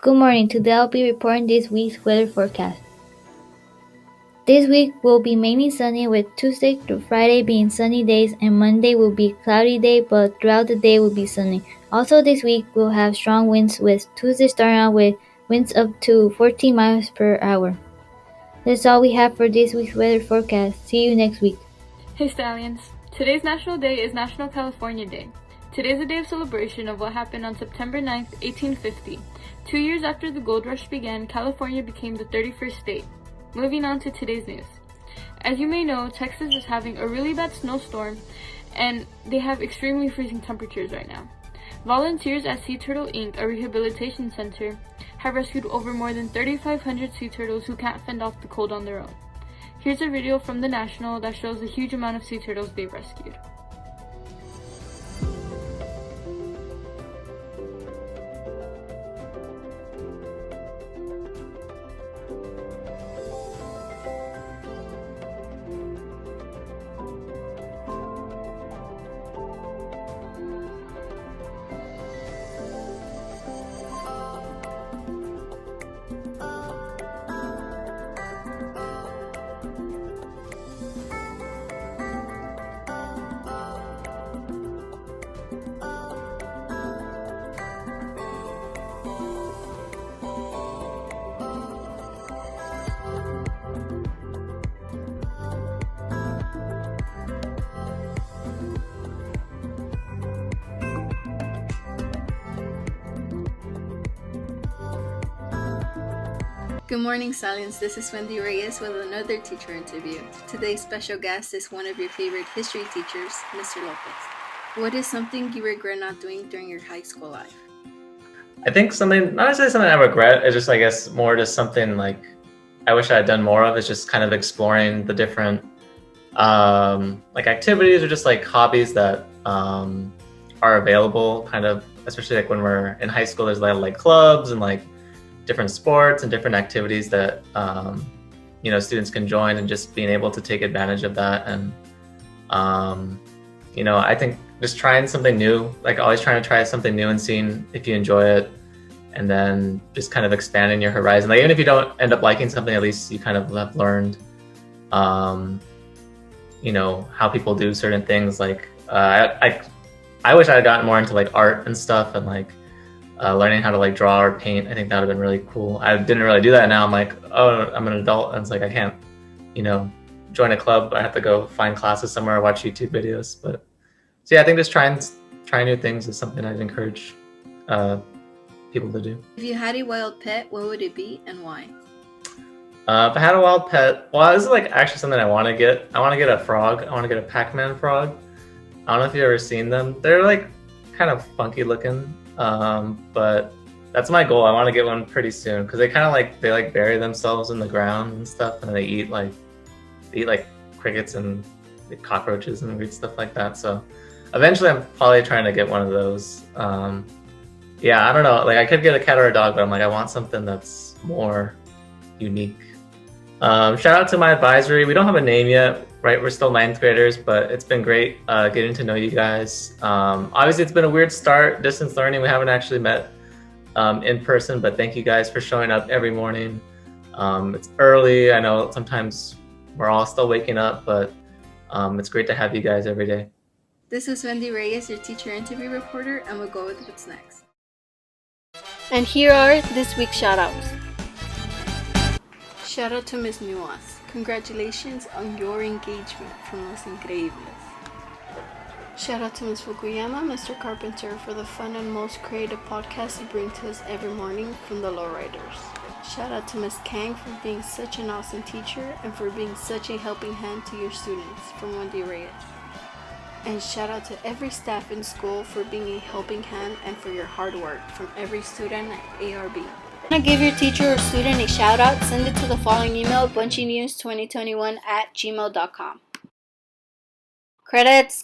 Good morning. Today I'll be reporting this week's weather forecast. This week will be mainly sunny with Tuesday through Friday being sunny days and Monday will be a cloudy day but throughout the day will be sunny. Also this week we'll have strong winds with Tuesday starting out with winds up to 14 miles per hour. That's all we have for this week's weather forecast. See you next week. Hey Stallions! Today's National Day is National California Day. Today is a day of celebration of what happened on September 9th, 1850. 2 years after the gold rush began, California became the 31st state. Moving on to today's news. As you may know, Texas is having a really bad snowstorm and they have extremely freezing temperatures right now. Volunteers at Sea Turtle Inc., a rehabilitation center, have rescued over more than 3,500 sea turtles who can't fend off the cold on their own. Here's a video from the National that shows the huge amount of sea turtles they've rescued. Good morning, Stallions. This is Wendy Reyes with another teacher interview. Today's special guest is one of your favorite history teachers, Mr. Lopez. What is something you regret not doing during your high school life? I think something, not necessarily something I regret, it's just, I guess, more just something like I wish I had done more of. It's just kind of exploring the different like activities or just like hobbies that are available, kind of, especially like when we're in high school, there's a lot of like clubs and like different sports and different activities that students can join, and just being able to take advantage of that. And I think just trying something new, like always trying to try something new and seeing if you enjoy it, and then just kind of expanding your horizon. Like even if you don't end up liking something, at least you kind of have learned how people do certain things. Like I wish I had gotten more into like art and stuff, and like learning how to like draw or paint. I think that would have been really cool. I didn't really do that. Now I'm like, oh, I'm an adult, and it's like I can't, join a club. I have to go find classes somewhere or watch YouTube videos. But so yeah, I think just trying new things is something I'd encourage people to do. If you had a wild pet, what would it be and why? If I had a wild pet, well, this is like actually something I want to get. I want to get a frog. I want to get a Pac-Man frog. I don't know if you've ever seen them. They're like kind of funky looking. But that's my goal. I want to get one pretty soon because they kind of like bury themselves in the ground and stuff, and they eat like crickets and cockroaches and weird stuff like that. So eventually I'm probably trying to get one of those. Yeah, I don't know, like I could get a cat or a dog, but I'm like, I want something that's more unique. Shout out to my advisory. We don't have a name yet, right? We're still 9th graders, but it's been great getting to know you guys. Obviously, it's been a weird start, distance learning. We haven't actually met in person, but thank you guys for showing up every morning. It's early. I know sometimes we're all still waking up, but it's great to have you guys every day. This is Wendy Reyes, your teacher interview reporter, and we'll go with what's next. And here are this week's shout-outs. Shout out to Ms. Nuas. Congratulations on your engagement from Los Increíbles. Shout out to Ms. Fukuyama, Mr. Carpenter for the fun and most creative podcast you bring to us every morning from the Lowriders. Shout out to Ms. Kang for being such an awesome teacher and for being such a helping hand to your students from Wendy Reyes. And shout out to every staff in school for being a helping hand and for your hard work from every student at ARB. Want to give your teacher or student a shout out? Send it to the following email, bunchynews2021@gmail.com. Credits.